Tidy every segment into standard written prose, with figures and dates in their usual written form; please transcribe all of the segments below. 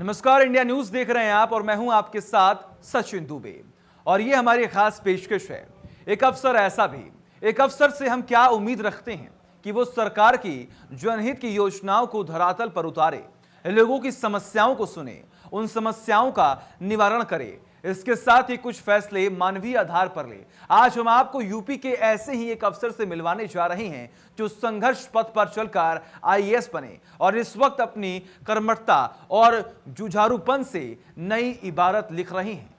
नमस्कार, India news देख रहे हैं आप और मैं हूं आपके साथ सचिन दुबे। और ये हमारी खास पेशकश है। एक अफसर ऐसा भी, एक अफसर से हम क्या उम्मीद रखते हैं कि वो सरकार की जनहित की योजनाओं को धरातल पर उतारे, लोगों की समस्याओं को सुने, उन समस्याओं का निवारण करे, इसके साथ ही कुछ फैसले मानवीय आधार पर ले। आज हम आपको यूपी के ऐसे ही एक अफसर से मिलवाने जा रहे हैं जो संघर्ष पथ पर चलकर आईएएस बने और इस वक्त अपनी कर्मठता और जुझारूपन से नई इबारत लिख रहे हैं।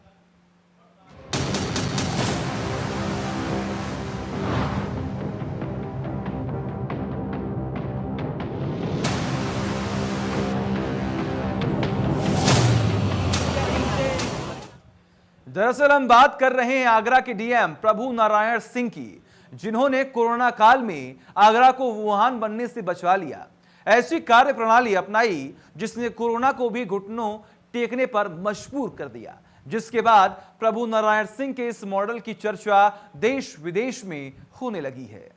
दरअसल हम बात कर रहे हैं आगरा के डीएम प्रभु नारायण सिंह की, जिन्होंने कोरोना काल में आगरा को वुहान बनने से बचा लिया। ऐसी कार्य प्रणाली अपनाई जिसने कोरोना को भी घुटनों टेकने पर मजबूर कर दिया, जिसके बाद प्रभु नारायण सिंह के इस मॉडल की चर्चा देश विदेश में होने लगी है।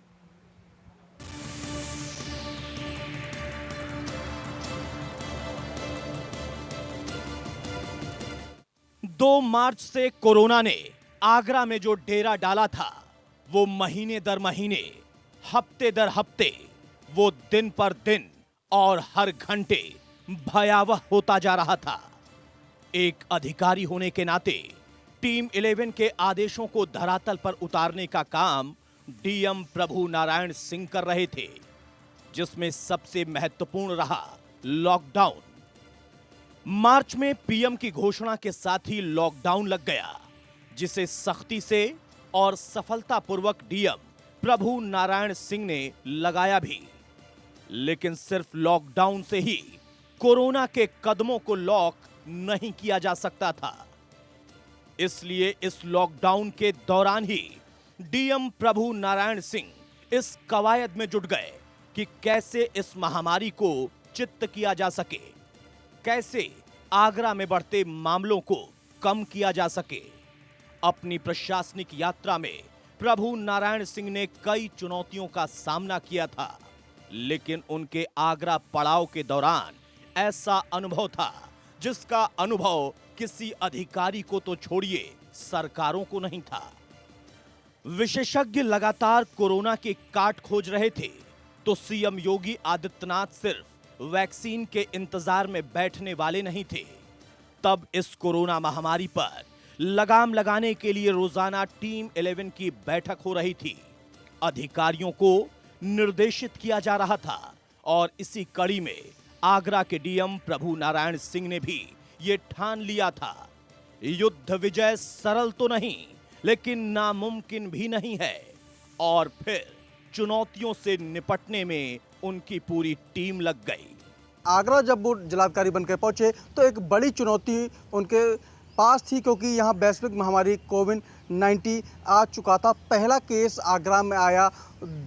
2 मार्च से कोरोना ने आगरा में जो डेरा डाला था, वो महीने दर महीने, हफ्ते दर हफ्ते, वो दिन पर दिन और हर घंटे भयावह होता जा रहा था। एक अधिकारी होने के नाते टीम 11 के आदेशों को धरातल पर उतारने का काम डीएम प्रभु नारायण सिंह कर रहे थे, जिसमें सबसे महत्वपूर्ण रहा लॉकडाउन। मार्च में पीएम की घोषणा के साथ ही लॉकडाउन लग गया, जिसे सख्ती से और सफलतापूर्वक डीएम प्रभु नारायण सिंह ने लगाया भी। लेकिन सिर्फ लॉकडाउन से ही कोरोना के कदमों को लॉक नहीं किया जा सकता था। इसलिए इस लॉकडाउन के दौरान ही डीएम प्रभु नारायण सिंह इस कवायद में जुट गए कि कैसे इस महामारी को चित्त किया जा सके, कैसे आगरा में बढ़ते मामलों को कम किया जा सके। अपनी प्रशासनिक यात्रा में प्रभु नारायण सिंह ने कई चुनौतियों का सामना किया था, लेकिन उनके आगरा पड़ाव के दौरान ऐसा अनुभव था जिसका अनुभव किसी अधिकारी को तो छोड़िए, सरकारों को नहीं था। विशेषज्ञ लगातार कोरोना की काट खोज रहे थे, तो सीएम योगी आदित्यनाथ सिर्फ वैक्सीन के इंतजार में बैठने वाले नहीं थे। तब इस कोरोना महामारी पर लगाम लगाने के लिए रोजाना टीम 11 की बैठक हो रही थी, अधिकारियों को निर्देशित किया जा रहा था। और इसी कड़ी में आगरा के डीएम प्रभु नारायण सिंह ने भी ये ठान लिया था, युद्ध विजय सरल तो नहीं, लेकिन नामुमकिन भी नहीं है। और फिर चुनौतियों से निपटने में उनकी पूरी टीम लग गई। आगरा जब वो जिलाधिकारी बनकर पहुंचे तो एक बड़ी चुनौती उनके पास थी, क्योंकि यहाँ वैश्विक महामारी कोविड-19 आ चुका था। पहला केस आगरा में आया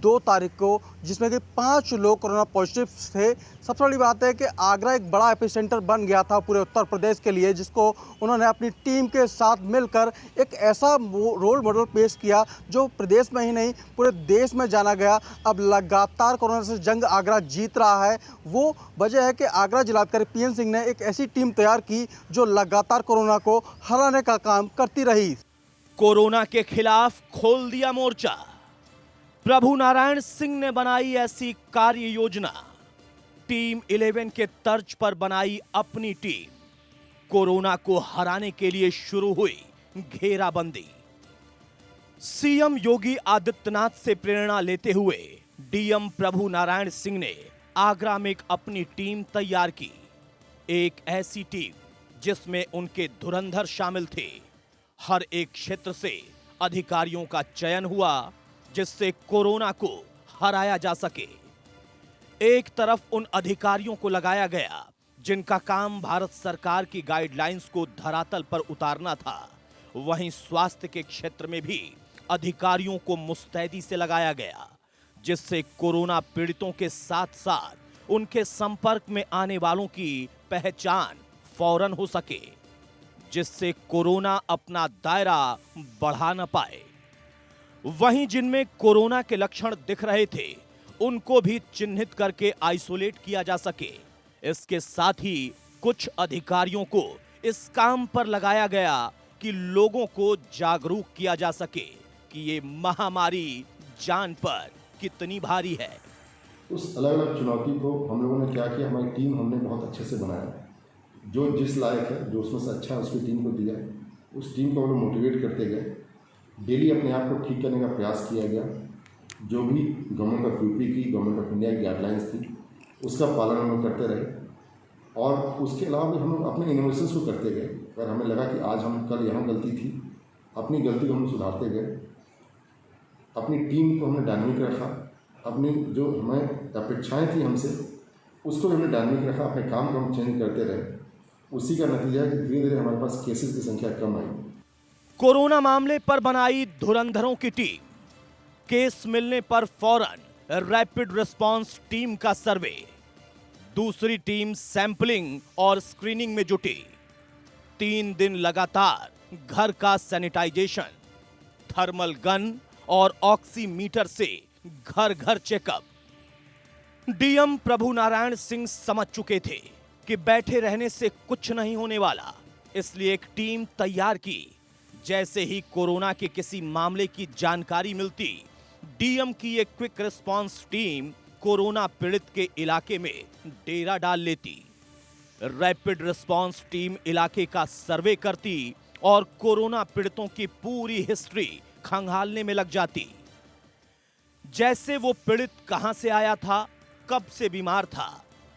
2 तारीख को, जिसमें कि 5 लोग कोरोना पॉजिटिव थे। सबसे बड़ी बात है कि आगरा एक बड़ा एपिसेंटर बन गया था पूरे उत्तर प्रदेश के लिए, जिसको उन्होंने अपनी टीम के साथ मिलकर एक ऐसा रोल मॉडल पेश किया जो प्रदेश में ही नहीं पूरे देश में जाना गया। अब लगातार कोरोना से जंग आगरा जीत रहा है। वो वजह है कि आगरा जिलाधिकारी पीएन सिंह ने एक ऐसी टीम तैयार की जो लगातार कोरोना को हराने का काम करती रही। कोरोना के खिलाफ खोल दिया मोर्चा। प्रभु नारायण सिंह ने बनाई ऐसी कार्य योजना, टीम 11 के तर्ज पर बनाई अपनी टीम। कोरोना को हराने के लिए शुरू हुई घेराबंदी। सीएम योगी आदित्यनाथ से प्रेरणा लेते हुए डीएम प्रभु नारायण सिंह ने आगरा में एक अपनी टीम तैयार की, एक ऐसी टीम जिसमें उनके धुरंधर शामिल थे। हर एक क्षेत्र से अधिकारियों का चयन हुआ जिससे कोरोना को हराया जा सके। एक तरफ उन अधिकारियों को लगाया गया जिनका काम भारत सरकार की गाइडलाइंस को धरातल पर उतारना था, वहीं स्वास्थ्य के क्षेत्र में भी अधिकारियों को मुस्तैदी से लगाया गया, जिससे कोरोना पीड़ितों के साथ साथ उनके संपर्क में आने वालों की पहचान फौरन हो सके, जिससे कोरोना अपना दायरा बढ़ा न पाए। वहीं जिनमें कोरोना के लक्षण दिख रहे थे, उनको भी चिन्हित करके आइसोलेट किया जा सके। इसके साथ ही कुछ अधिकारियों को इस काम पर लगाया गया कि लोगों को जागरूक किया जा सके कि ये महामारी जान पर कितनी भारी है। उस अलग अलग चुनौती को हम लोगों ने क्या किया, हमारी टीम हमने बहुत अच्छे से बनाया। जो जिस लायक है, जो उसमें से अच्छा है, उसकी टीम को दिया। उस टीम को हम लोग मोटिवेट करते गए। डेली अपने आप को ठीक करने का प्रयास किया गया। जो भी गवर्नमेंट ऑफ यूपी की, गवर्नमेंट ऑफ इंडिया की गाइडलाइंस थी, उसका पालन हम लोग करते रहे। और उसके अलावा भी हम लोग अपने इनोवेशंस को करते गए। अगर हमें लगा कि आज हम कल यहाँ गलती थी, अपनी गलती को हम सुधारते गए। अपनी टीम को हमने डायनामिक रखा। अपनी जो हमें अपेक्षाएं थी हमसे, उसको हमने डायनामिक रखा। अपने काम को हम चेंज करते रहे। उसी का नतीजा है कि धीरे धीरे हमारे पास केसेस की संख्या कम आई। कोरोना मामले पर बनाई धुरंधरों की टीम। केस मिलने पर फौरन रैपिड रिस्पांस टीम का सर्वे। दूसरी टीम सैंपलिंग और स्क्रीनिंग में जुटी। 3 दिन लगातार घर का सैनिटाइजेशन, थर्मल गन और ऑक्सीमीटर से घर घर चेकअप। डीएम प्रभु नारायण सिंह समझ चुके थे कि बैठे रहने से कुछ नहीं होने वाला, इसलिए एक टीम तैयार की। जैसे ही कोरोना के किसी मामले की जानकारी मिलती, डीएम की एक क्विक रिस्पांस टीम कोरोना पीड़ित के इलाके में डेरा डाल लेती। रैपिड रिस्पांस टीम इलाके का सर्वे करती और कोरोना पीड़ितों की पूरी हिस्ट्री खंगालने में लग जाती। जैसे वो पीड़ित कहां से आया था, कब से बीमार था,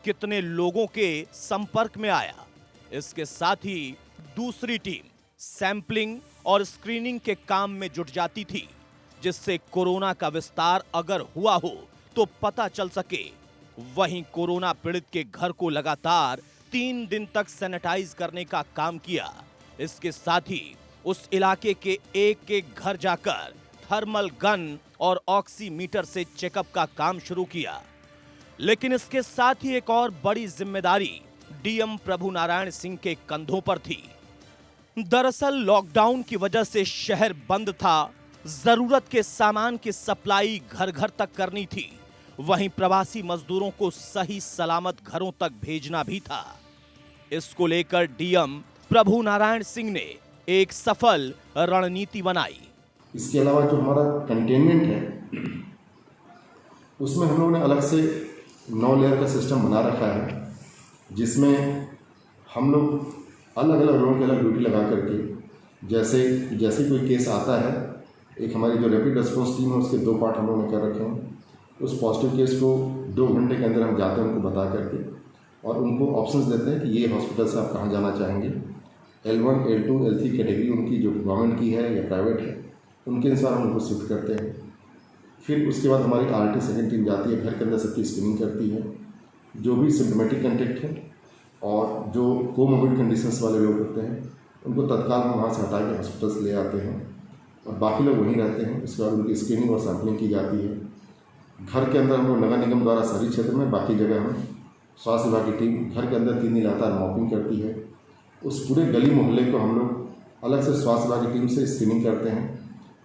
कितने लोगों के संपर्क में आया। इसके साथ ही दूसरी टीम सैंपलिंग और स्क्रीनिंग के काम में जुट जाती थी, जिससे कोरोना का विस्तार अगर हुआ हो तो पता चल सके। वहीं कोरोना पीड़ित के घर को लगातार 3 दिन तक सैनिटाइज करने का काम किया। इसके साथ ही उस इलाके के एक एक घर जाकर थर्मल गन और ऑक्सीमीटर से चेकअप का काम शुरू किया। लेकिन इसके साथ ही एक और बड़ी जिम्मेदारी डीएम प्रभु नारायण सिंह के कंधों पर थी। दरअसल लॉकडाउन की वजह से शहर बंद था। जरूरत के सामान की सप्लाई घर घर तक करनी थी। वहीं प्रवासी मजदूरों को सही सलामत घरों तक भेजना भी था। इसको लेकर डीएम प्रभु नारायण सिंह ने एक सफल रणनीति बनाई। इसके अलावा जो हमारा कंटेनमेंट है, उसमें हम लोगों ने अलग से 9 लेयर का सिस्टम बना रखा है, जिसमें हम लोग अलग अलग लोगों की अलग ड्यूटी लगा करके, जैसे कोई केस आता है, एक हमारी जो रैपिड रिस्पॉन्स टीम है उसके 2 पार्ट हम लोगों ने कर रखे हैं। उस पॉजिटिव केस को 2 घंटे के अंदर हम जाते हैं उनको बता करके, और उनको ऑप्शंस देते हैं कि ये हॉस्पिटल से आप कहाँ जाना चाहेंगे। L1, L2, L3 कैटेगरी उनकी जो गवर्नमेंट की है या प्राइवेट है, उनके अनुसार हम उनको शिफ्ट करते हैं। फिर उसके बाद हमारी RT सेकेंड टीम जाती है, घर के अंदर सबकी स्क्रीनिंग करती है। जो भी सिम्टोमेटिक कंटेक्ट है और जो कोमोबिड कंडीशंस वाले लोग होते हैं, उनको तत्काल हम वहाँ से हटा के हॉस्पिटल से ले आते हैं और बाकी लोग वहीं रहते हैं। उसके बाद उनकी स्क्रीनिंग और सैम्पलिंग की जाती है। घर के अंदर हम लोग नगर निगम द्वारा शहरी क्षेत्र में, बाकी जगह हम स्वास्थ्य विभाग की टीम घर के अंदर 3 दिन लगातार मॉपिंग करती है। उस पूरे गली मोहल्ले को हम लोग अलग से स्वास्थ्य विभाग की टीम से स्क्रीनिंग करते हैं।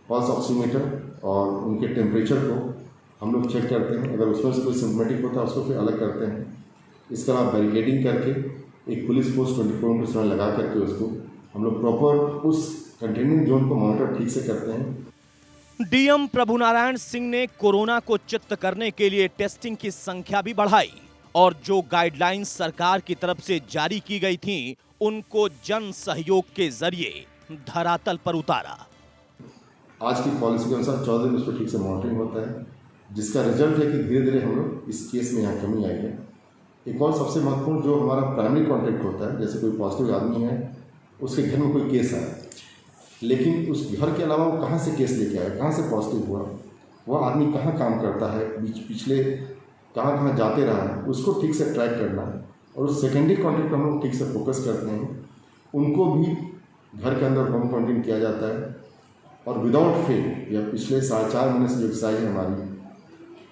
पल्स ऑक्सीमीटर और उनके टेम्परेचर को हम लोग चेक करते हैं। अगर उसमें से कोई सिम्टोमेटिक होता है उसको फिर अलग करते हैं। इसके अलावा बैरिकेडिंग करके एक पुलिस फोर्स 24/7 लगा करके उसको हम लोग प्रॉपर उस कंटेनमेंट जोन को मॉनिटर ठीक से करते हैं। डीएम प्रभु नारायण सिंह ने कोरोना को चित्त करने के लिए टेस्टिंग की संख्या भी बढ़ाई और जो गाइडलाइंस सरकार की तरफ से जारी की गई थी, उनको जन सहयोग के जरिए धरातल पर उतारा। आज की पॉलिसी के अनुसार 14 दिन उस पर ठीक से मॉनिटरिंग होता है, जिसका रिजल्ट है कि धीरे धीरे हम लोग इस केस में यहाँ कमी आई है। एक और सबसे महत्वपूर्ण, जो हमारा प्राइमरी कॉन्टैक्ट होता है, जैसे कोई पॉजिटिव आदमी है, उसके घर में कोई केस आया, लेकिन उस घर के अलावा वो कहाँ से केस लेके आया, कहाँ से पॉजिटिव हुआ, वह आदमी कहाँ काम करता है, पिछले कहाँ कहाँ जाते रहा है, उसको ठीक से ट्रैक करना है। और उस सेकेंडरी कॉन्टैक्ट पर हम लोग ठीक से फोकस करते हैं। उनको भी घर के अंदर होम क्वारंटाइन किया जाता है और विदाउट फेल, या पिछले 4.5 महीने से जो एक्सरसाइज है हमारी,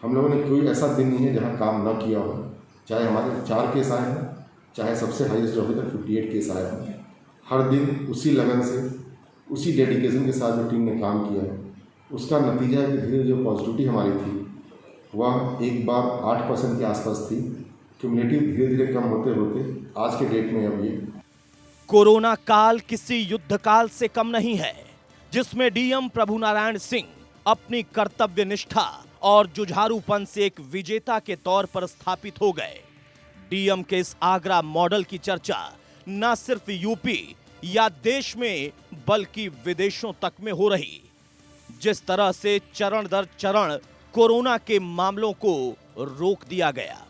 हम लोगों ने कोई ऐसा दिन नहीं है जहाँ काम न किया हो। चाहे हमारे 4 केस आए हैं, चाहे सबसे हाईएस्ट जो अभी तक 58 केस आए हैं, हर दिन उसी लगन से, उसी डेडिकेशन के साथ जो टीम ने काम किया है, उसका नतीजा है कि धीरे जो पॉजिटिविटी हमारी थी वह एक बार 8% के आसपास थी। क्यूमुलेटिव धीरे धीरे कम होते होते आज के डेट में अब ये कोरोना काल किसी युद्ध काल से कम नहीं है, जिसमें डीएम प्रभु नारायण सिंह अपनी कर्तव्य निष्ठा और जुझारूपन से एक विजेता के तौर पर स्थापित हो गए। डीएम के इस आगरा मॉडल की चर्चा न सिर्फ यूपी या देश में बल्कि विदेशों तक में हो रही। जिस तरह से चरण दर चरण कोरोना के मामलों को रोक दिया गया।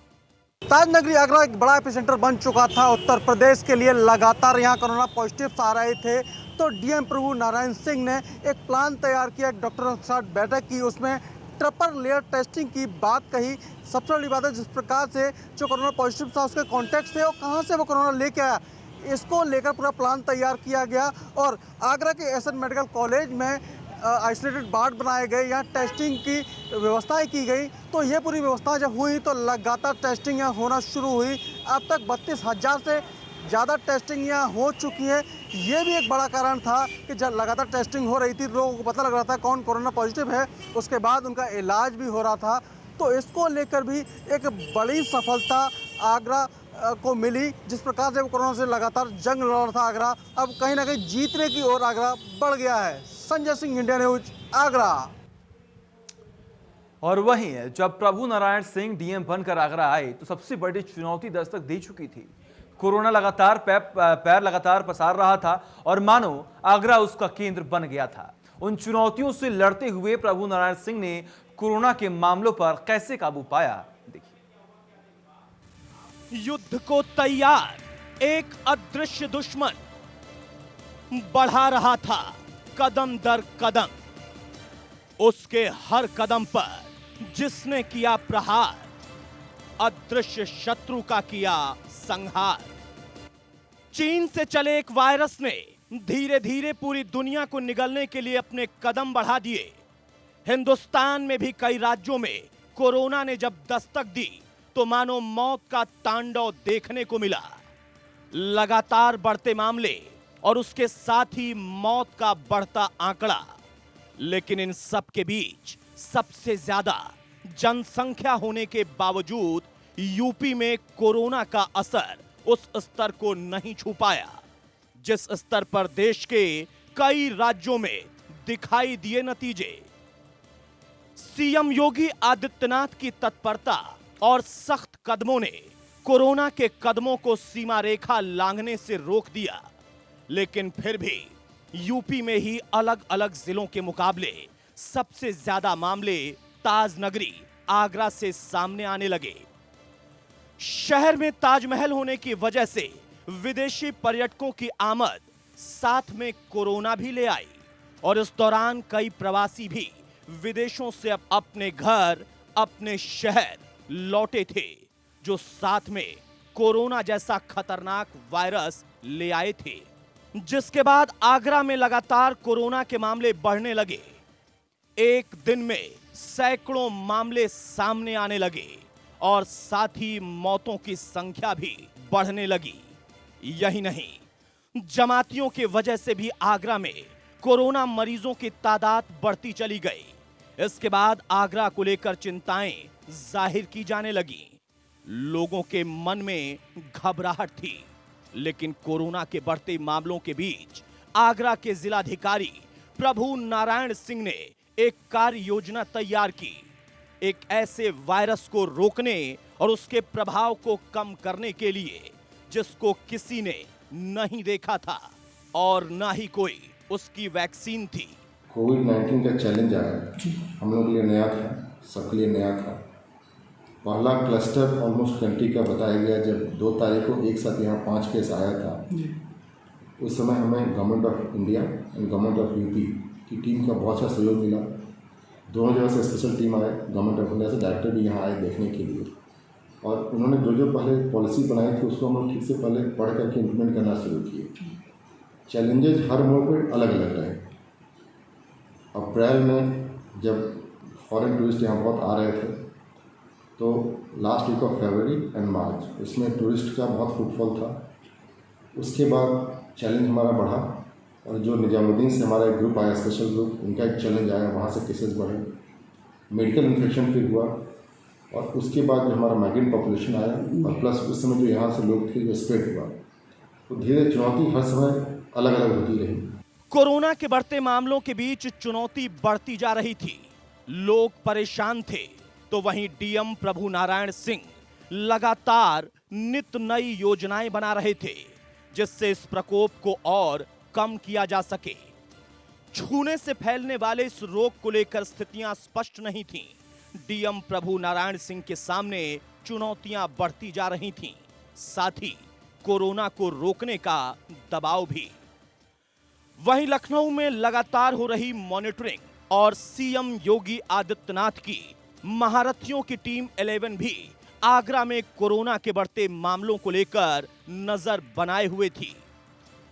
ताजनगरी आगरा एक बड़ा एपिसेंटर बन चुका था उत्तर प्रदेश के लिए। लगातार यहाँ कोरोना पॉजिटिव्स आ रहे थे, तो डीएम प्रभु नारायण सिंह ने एक प्लान तैयार किया, एक डॉक्टरों के साथ बैठक की, उसमें ट्रिपल लेयर टेस्टिंग की बात कही। सबसे बड़ी बात है जिस प्रकार से जो कोरोना पॉजिटिव था उसके कॉन्टेक्ट थे और कहाँ से वो कोरोना लेके आया, इसको लेकर पूरा प्लान तैयार किया गया। और आगरा के एसएन मेडिकल कॉलेज में आइसोलेटेड वार्ड बनाए गए, यहाँ टेस्टिंग की व्यवस्थाएं की गई। तो ये पूरी व्यवस्था जब हुई तो लगातार टेस्टिंग यहाँ होना शुरू हुई। अब तक 32,000 से ज़्यादा टेस्टिंग यहाँ हो चुकी है। ये भी एक बड़ा कारण था कि जब लगातार टेस्टिंग हो रही थी, लोगों को पता लग रहा था कौन कोरोना पॉजिटिव है, उसके बाद उनका इलाज भी हो रहा था। तो इसको लेकर भी एक बड़ी सफलता आगरा को मिली। जिस प्रकार से वो कोरोना से लगातार जंग लड़ रहा था आगरा, अब कहीं ना कहीं जीतने की ओर आगरा बढ़ गया है। Sanjay Singh, India news, Agra. और वहीं जब प्रभु नारायण सिंह डीएम बनकर आगरा आए तो सबसे बड़ी चुनौती दस्तक दे चुकी थी। कोरोना लगातार पैर लगातार पसार रहा था और मानो आगरा उसका केंद्र बन गया था। उन चुनौतियों से लड़ते हुए प्रभु नारायण सिंह ने कोरोना के मामलों पर कैसे काबू पाया, देखिए। युद्ध को तैयार एक अदृश्य दुश्मन बढ़ा रहा था कदम दर कदम। उसके हर कदम पर जिसने किया प्रहार, अदृश्य शत्रु का किया संहार। चीन से चले एक वायरस ने धीरे धीरे पूरी दुनिया को निगलने के लिए अपने कदम बढ़ा दिए। हिंदुस्तान में भी कई राज्यों में कोरोना ने जब दस्तक दी तो मानो मौत का तांडव देखने को मिला। लगातार बढ़ते मामले और उसके साथ ही मौत का बढ़ता आंकड़ा। लेकिन इन सब के बीच सबसे ज्यादा जनसंख्या होने के बावजूद यूपी में कोरोना का असर उस स्तर को नहीं छू पाया जिस स्तर पर देश के कई राज्यों में दिखाई दिए नतीजे। सीएम योगी आदित्यनाथ की तत्परता और सख्त कदमों ने कोरोना के कदमों को सीमा रेखा लांघने से रोक दिया। लेकिन फिर भी यूपी में ही अलग अलग जिलों के मुकाबले सबसे ज्यादा मामले ताजनगरी आगरा से सामने आने लगे। शहर में ताजमहल होने की वजह से विदेशी पर्यटकों की आमद साथ में कोरोना भी ले आई और इस दौरान कई प्रवासी भी विदेशों से अपने घर अपने शहर लौटे थे, जो साथ में कोरोना जैसा खतरनाक वायरस ले आए थे। जिसके बाद आगरा में लगातार कोरोना के मामले बढ़ने लगे। एक दिन में सैकड़ों मामले सामने आने लगे और साथ ही मौतों की संख्या भी बढ़ने लगी। यही नहीं, जमातियों की वजह से भी आगरा में कोरोना मरीजों की तादाद बढ़ती चली गई। इसके बाद आगरा को लेकर चिंताएं जाहिर की जाने लगी। लोगों के मन में घबराहट थी। लेकिन कोरोना के बढ़ते मामलों के बीच आगरा के जिलाधिकारी प्रभु नारायण सिंह ने एक कार्य योजना तैयार की। एक ऐसे वायरस को रोकने और उसके प्रभाव को कम करने के लिए जिसको किसी ने नहीं देखा था और ना ही कोई उसकी वैक्सीन थी। कोविड-19 का चैलेंज आया, हम लोग के लिए नया था, सबके लिए नया था। पहला क्लस्टर ऑलमोस्ट कंट्री का बताया गया जब 2 तारीख को एक साथ यहाँ 5 केस आया था। उस समय हमें government of India and government of UP की टीम का बहुत सा सहयोग मिला। दोनों जगह से स्पेशल टीम आए, गवर्नमेंट ऑफ इंडिया से डायरेक्टर भी यहाँ आए देखने के लिए। और उन्होंने जो पहले पॉलिसी बनाई थी उसको हम लोग ठीक से पहले पढ़ करके इम्प्लीमेंट करना शुरू किए। चैलेंजेस हर मोड़ पर अलग अलग रहे। अप्रैल में जब फॉरेन टूरिस्ट यहाँ बहुत आ रहे थे तो last week of February and March उसमें टूरिस्ट का बहुत फुटफॉल था। उसके बाद चैलेंज हमारा बढ़ा और जो निजामुद्दीन से हमारा एक ग्रुप आया, स्पेशल ग्रुप, उनका एक चैलेंज आया, वहाँ से केसेस बढ़े। मेडिकल इन्फेक्शन फिर हुआ और उसके बाद जो हमारा माइग्रेंट पॉपुलेशन आया और प्लस उस समय जो यहाँ से लोग थे जो स्प्रेड हुआ, तो धीरे चुनौती हर समय अलग अलग होती रही। कोरोना के बढ़ते मामलों के बीच चुनौती बढ़ती जा रही थी। लोग परेशान थे, तो वहीं डीएम प्रभु नारायण सिंह लगातार नित नई योजनाएं बना रहे थे, जिससे इस प्रकोप को और कम किया जा सके। छूने से फैलने वाले इस रोग को लेकर स्थितियां स्पष्ट नहीं थीं। डीएम प्रभु नारायण सिंह के सामने चुनौतियां बढ़ती जा रही थीं, साथ ही कोरोना को रोकने का दबाव भी। वहीं लखनऊ में लगातार हो रही मॉनिटरिंग और सीएम योगी आदित्यनाथ की महारथियों की टीम 11 भी आगरा में कोरोना के बढ़ते मामलों को लेकर नजर बनाए हुए थी।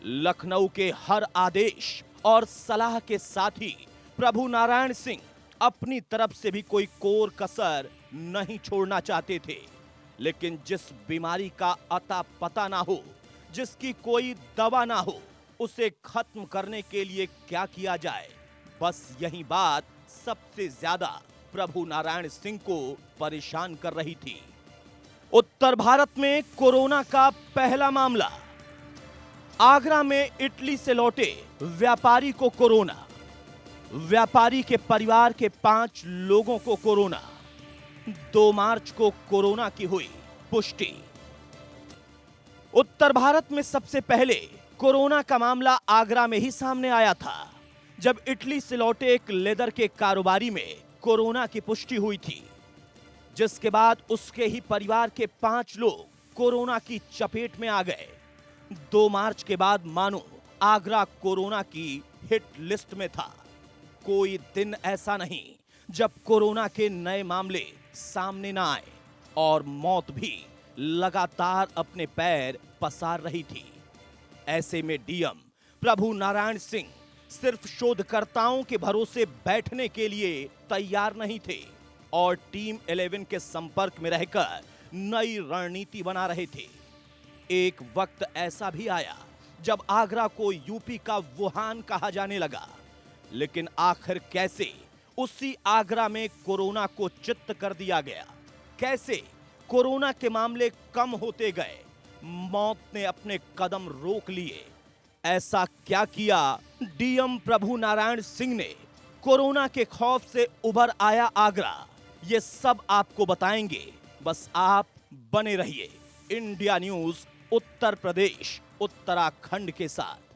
लखनऊ के हर आदेश और सलाह के साथ ही प्रभु नारायण सिंह अपनी तरफ से भी कोई कोर कसर नहीं छोड़ना चाहते थे, लेकिन जिस बीमारी का अता पता ना हो, जिसकी कोई दवा ना हो, उसे खत्म करने के लिए क्या किया जाए, बस यही बात सबसे ज्यादा प्रभु नारायण सिंह को परेशान कर रही थी। उत्तर भारत में कोरोना का पहला मामला। आगरा में इटली से लौटे व्यापारी को कोरोना। व्यापारी के परिवार के 5 लोगों को कोरोना। 2 मार्च को कोरोना की हुई पुष्टि। उत्तर भारत में सबसे पहले कोरोना का मामला आगरा में ही सामने आया था, जब इटली से लौटे एक लेदर के कारोबारी में कोरोना की पुष्टि हुई थी, जिसके बाद उसके ही परिवार के 5 लोग कोरोना की चपेट में आ गए। 2 मार्च के बाद मानो आगरा कोरोना की हिट लिस्ट में था। कोई दिन ऐसा नहीं जब कोरोना के नए मामले सामने ना आए और मौत भी लगातार अपने पैर पसार रही थी। ऐसे में डीएम प्रभु नारायण सिंह सिर्फ शोधकर्ताओं के भरोसे बैठने के लिए तैयार नहीं थे और टीम 11 के संपर्क में रहकर नई रणनीति बना रहे थे। एक वक्त ऐसा भी आया जब आगरा को यूपी का वुहान कहा जाने लगा, लेकिन आखिर कैसे उसी आगरा में कोरोना को चित्त कर दिया गया? कैसे कोरोना के मामले कम होते गए, मौत ने अपने कदम रोक लिए? ऐसा क्या किया डीएम प्रभु नारायण सिंह ने कोरोना के खौफ से उभर आया आगरा? ये सब आपको बताएंगे, बस आप बने रहिए इंडिया न्यूज उत्तर प्रदेश उत्तराखंड के साथ।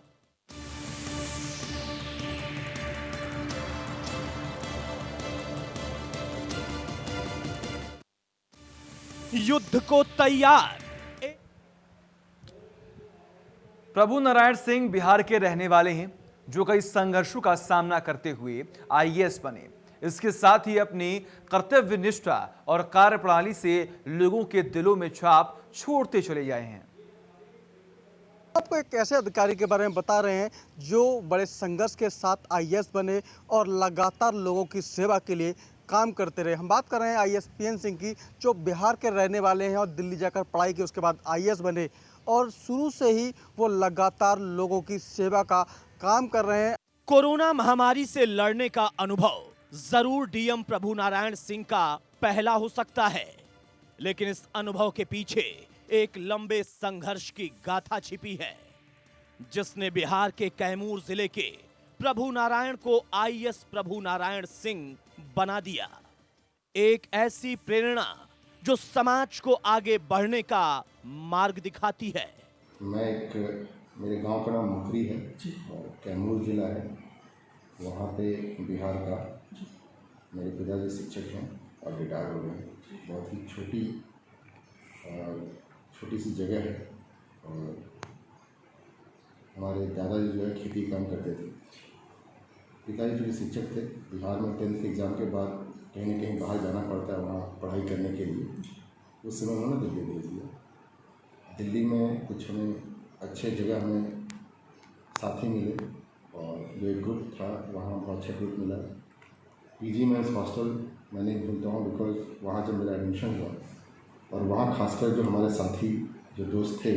युद्ध को तैयार। प्रभु नारायण सिंह बिहार के रहने वाले हैं, जो कई संघर्षों का सामना करते हुए आईएएस बने। इसके साथ ही अपनी कर्तव्य निष्ठा और कार्यप्रणाली से लोगों के दिलों में छाप छोड़ते चले गए हैं। आपको एक ऐसे अधिकारी के बारे में बता रहे हैं जो बड़े संघर्ष के साथ आईएएस बने और लगातार लोगों की सेवा के लिए काम करते रहे। हम बात कर रहे हैं आईएएस पीएन सिंह की, जो बिहार के रहने वाले हैं और दिल्ली जाकर पढ़ाई की, उसके बाद आईएएस बने और शुरू से ही वो लगातार लोगों की सेवा का काम कर रहे हैं। कोरोना महामारी से लड़ने का अनुभव जरूर डीएम प्रभु नारायण सिंह का पहला हो सकता है, लेकिन इस अनुभव के पीछे एक लंबे संघर्ष की गाथा छिपी है, जिसने बिहार के कैमूर जिले के प्रभु नारायण को आईएएस प्रभु नारायण सिंह बना दिया। एक ऐसी प्रेरणा जो समाज को आगे बढ़ने का मार्ग दिखाती है। मेरे गांव का नाम मुखरी है और कैमूर जिला है। वहाँ पे बिहार का मेरे पिताजी शिक्षक हैं और रिटायर हो गए हैं। बहुत ही छोटी सी जगह है और हमारे दादाजी जो है खेती काम करते थे। पिताजी जो शिक्षक थे, बिहार में 10th एग्ज़ाम के बाद कहीं ना कहीं बाहर जाना पड़ता है वहाँ पढ़ाई करने के लिए। उस समय उन्होंने दिल्ली भेज दिया। दिल्ली में कुछ हमें अच्छे जगह हमें साथी मिले और जो एक ग्रुप था वहाँ बहुत अच्छा ग्रुप मिला। पीजी में हॉस्टल मैं नहीं भूलता हूँ, बिकॉज वहाँ जब मेरा एडमिशन हुआ और वहाँ खासकर जो हमारे साथी जो दोस्त थे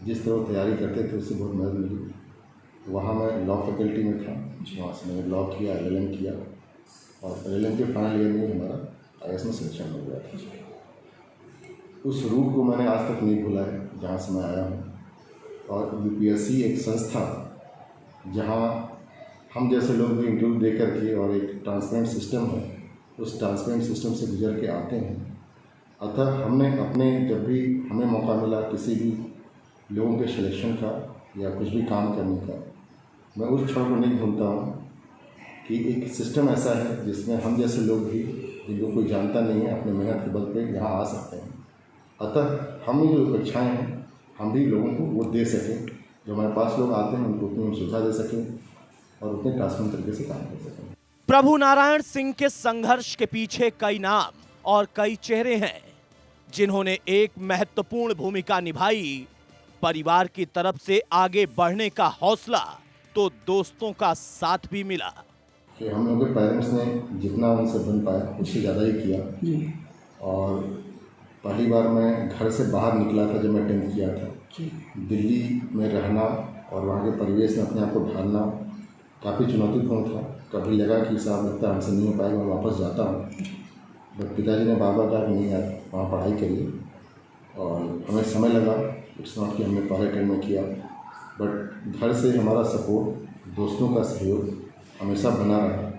जिस तरह तैयारी करते थे उससे बहुत मदद मिली। वहाँ मैं लॉ फैकल्टी में था, वहाँ से मैंने लॉ किया, LLM किया और LLM के फाइनल ईयर में हमारा IAS में सिलेक्शन हो गया था। उस रूट को मैंने आज तक नहीं भूला है जहाँ से मैं आया हूँ। और UPSC एक संस्था जहाँ हम जैसे लोग भी इंटरव्यू दे करके और एक ट्रांसपेरेंट सिस्टम है, उस ट्रांसपेरेंट सिस्टम से गुजर के आते हैं। अतः हमने अपने जब भी हमें मौका मिला किसी भी लोगों के सिलेक्शन का या कुछ भी काम करने का, मैं उस क्षण को नहीं भूलता हूँ कि एक सिस्टम ऐसा है जिसमें हम जैसे लोग भी जिनको कोई जानता नहीं है अपने मेहनत के बल पे यहाँ आ सकते हैं। अतः हम जो अपेक्षाएँ हैं हम भी लोगों को वो दे सकें, जो हमारे पास लोग आते हैं उनको उतनी हम सुविधा दे सकें और उतने ट्रांसपेरेंट तरीके से काम कर सकें। प्रभु नारायण सिंह के संघर्ष के पीछे कई नाम और कई चेहरे हैं जिन्होंने एक महत्वपूर्ण भूमिका निभाई। परिवार की तरफ से आगे बढ़ने का हौसला तो दोस्तों का साथ भी मिला कि हम लोग के पेरेंट्स ने जितना उनसे बन पाया उससे ज़्यादा ही किया। और पहली बार मैं घर से बाहर निकला था जब मैं 10th किया था। दिल्ली में रहना और वहाँ के परिवेश में अपने आप को ढालना काफ़ी चुनौतीपूर्ण था। कभी लगा कि साहब लगता है हमसे नहीं हो पाएगा, मैं वापस जाता हूँ। बट पिताजी ने बार बार कहा कि नहीं यार वहाँ पढ़ाई करिए, और हमें समय लगा। इट्स नॉट कि हमने पहले अटेम्प्ट में किया, बट घर से हमारा सपोर्ट, दोस्तों का सहयोग हमेशा बना रहा।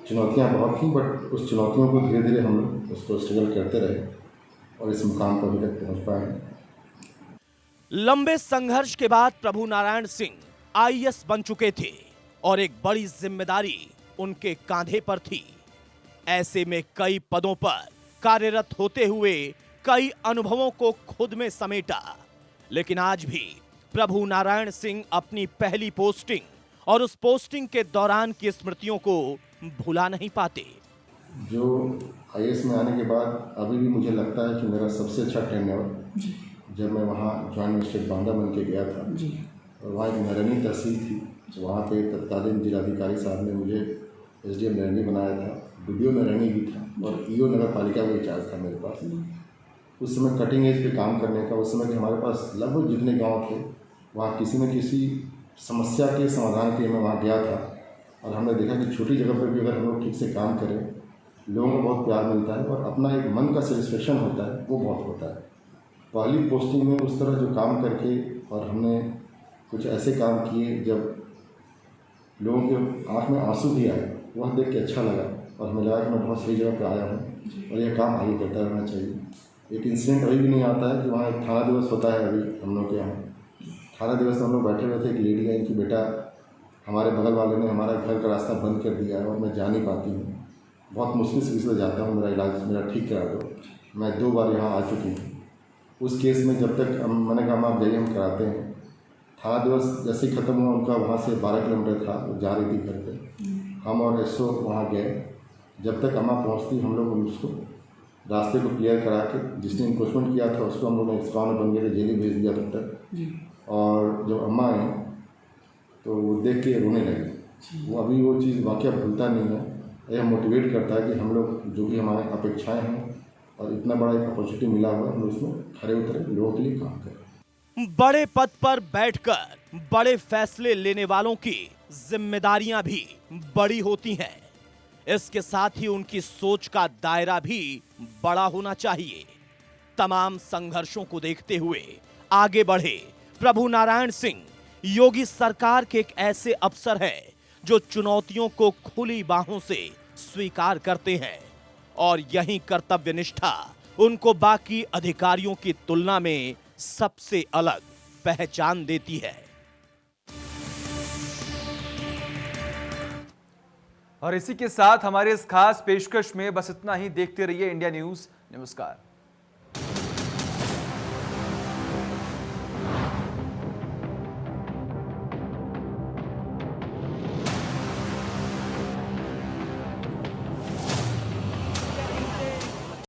चुनौतियाँ बहुत थी, बट उस चुनौतियों को धीरे धीरे हम लोग उसको स्ट्रगल करते रहे और इस मुकाम पर अभी तक पहुँच पाए। लंबे संघर्ष के बाद प्रभु नारायण सिंह IAS बन चुके थे और एक बड़ी जिम्मेदारी उनके कांधे पर थी। ऐसे में कई पदों पर कार्यरत होते हुए कई अनुभवों को खुद में समेटा, लेकिन आज भी प्रभु नारायण सिंह अपनी पहली पोस्टिंग और उस पोस्टिंग के दौरान की स्मृतियों को भुला नहीं पाते। जो IAS में आने के बाद अभी भी मुझे लगता है कि मेरा सबसे अच्छा टेन्योर जब मैं वहाँ जॉइंट मजिस्ट्रेट बांदा बन के गया था। और वहाँ एक नरनी तहसील थी, वहाँ पे तत्कालीन जिलाधिकारी साहब ने मुझे SDM नरनी बनाया था। BDO नरनी भी था और EO नगर पालिका का इंचार्ज था मेरे पास। उस समय कटिंग एज पे काम करने का, उस समय के हमारे पास लगभग जितने गाँव थे वहाँ किसी न किसी समस्या के समाधान के लिए मैं वहाँ गया था। और हमने देखा कि छोटी जगह पर भी अगर हम लोग ठीक से काम करें, लोगों को बहुत प्यार मिलता है और अपना एक मन का सेटिस्फेक्शन होता है, वो बहुत होता है। पहली पोस्टिंग में उस तरह जो काम करके और हमने कुछ ऐसे काम किए जब लोगों के आँख में आंसू भी आए, वह देख के अच्छा लगा और हमें लगा कि मैं बहुत सही जगह पर आया हूँ और यह काम आगे करता रहना चाहिए। एक इंसिडेंट अभी भी नहीं आता है कि वहाँ एक थाना दिवस होता है। अभी हम लोग के यहाँ थाना दिवस में हम लोग बैठे हुए थे, एक लेडी आई कि बेटा हमारे बगल वाले ने हमारा घर का रास्ता बंद कर दिया है और मैं जा नहीं पाती हूँ, बहुत मुश्किल से किसी जाता हूँ, मेरा इलाज मेरा ठीक करा दो। मैं 2 बार यहाँ आ चुकी हूँ। उस केस में जब तक मैंने कहा आप जाइए हम कराते हैं। थाना दिवस जैसे ही ख़त्म हुआ, उनका वहाँ से 12 किलोमीटर था, वो जा रही थी घर पे। हम और SO वहाँ गए। जब तक अम्मा पहुँचती हम लोग उसको रास्ते को क्लियर करा के, जिसने इंक्रोचमेंट किया था उसको हम लोग ने एक्सपाउंड बन के जेल भेज दिया तब तक। और जब अम्मा आई तो वो देख के रोने लगी। वो अभी वो चीज़ वाकई भूलता नहीं है। यह मोटिवेट करता है कि हम लोग जो भी हमारे अपेक्षाएं हैं और इतना बड़ा एक अपॉर्चुनिटी मिला हुआ है, हम उसमें खड़े उतरे, लोगों के लिए काम करें। बड़े पद पर बैठकर बड़े फैसले लेने वालों की जिम्मेदारियां भी बड़ी होती हैं। इसके साथ ही उनकी सोच का दायरा भी बड़ा होना चाहिए। तमाम संघर्षों को देखते हुए आगे बढ़े प्रभु नारायण सिंह योगी सरकार के एक ऐसे अफसर हैं जो चुनौतियों को खुली बाहों से स्वीकार करते हैं और यही कर्तव्य निष्ठा उनको बाकी अधिकारियों की तुलना में सबसे अलग पहचान देती है। और इसी के साथ हमारे इस खास पेशकश में बस इतना ही। देखते रहिए इंडिया न्यूज़। नमस्कार।